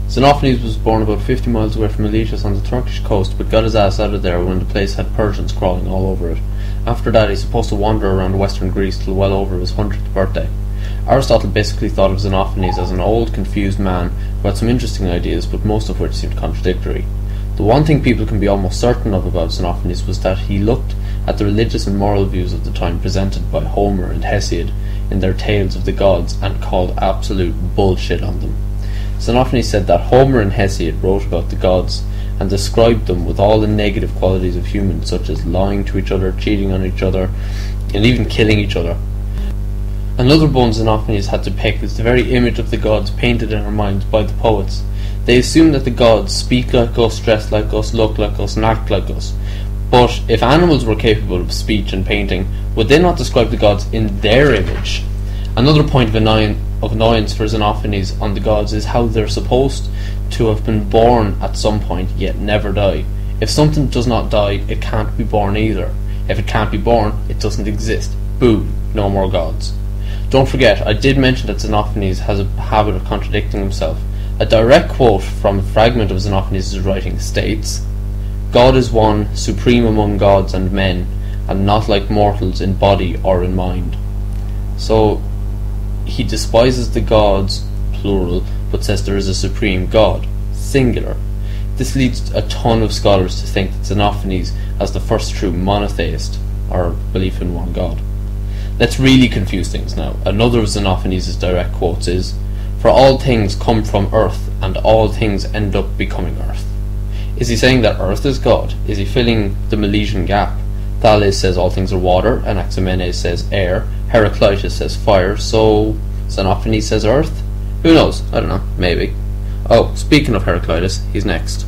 Xenophanes was born about 50 miles away from Miletus on the Turkish coast, but got his ass out of there when the place had Persians crawling all over it. After that, he's supposed to wander around western Greece till well over his 100th birthday. Aristotle basically thought of Xenophanes as an old, confused man who had some interesting ideas, but most of which seemed contradictory. The one thing people can be almost certain of about Xenophanes was that he looked at the religious and moral views of the time presented by Homer and Hesiod in their tales of the gods and called absolute bullshit on them. Xenophanes said that Homer and Hesiod wrote about the gods and described them with all the negative qualities of humans, such as lying to each other, cheating on each other, and even killing each other. Another bone Xenophanes had to pick is the very image of the gods painted in our minds by the poets. They assume that the gods speak like us, dress like us, look like us, and act like us. But if animals were capable of speech and painting, would they not describe the gods in their image? Another point of annoyance for Xenophanes on the gods is how they're supposed to have been born at some point, yet never die. If something does not die, it can't be born either. If it can't be born, it doesn't exist. Boom, no more gods. Don't forget, I did mention that Xenophanes has a habit of contradicting himself. A direct quote from a fragment of Xenophanes' writing states, "God is one, supreme among gods and men, and not like mortals in body or in mind." So, he despises the gods, plural, but says there is a supreme God, singular. This leads a ton of scholars to think that Xenophanes as the first true monotheist, or belief in one God. Let's really confuse things now. Another of Xenophanes' direct quotes is, "For all things come from earth, and all things end up becoming earth." Is he saying that earth is God? Is he filling the Milesian gap? Thales says all things are water, Anaximenes says air, Heraclitus says fire, so Xenophanes says earth? Who knows? I don't know. Maybe. Oh, speaking of Heraclitus, he's next.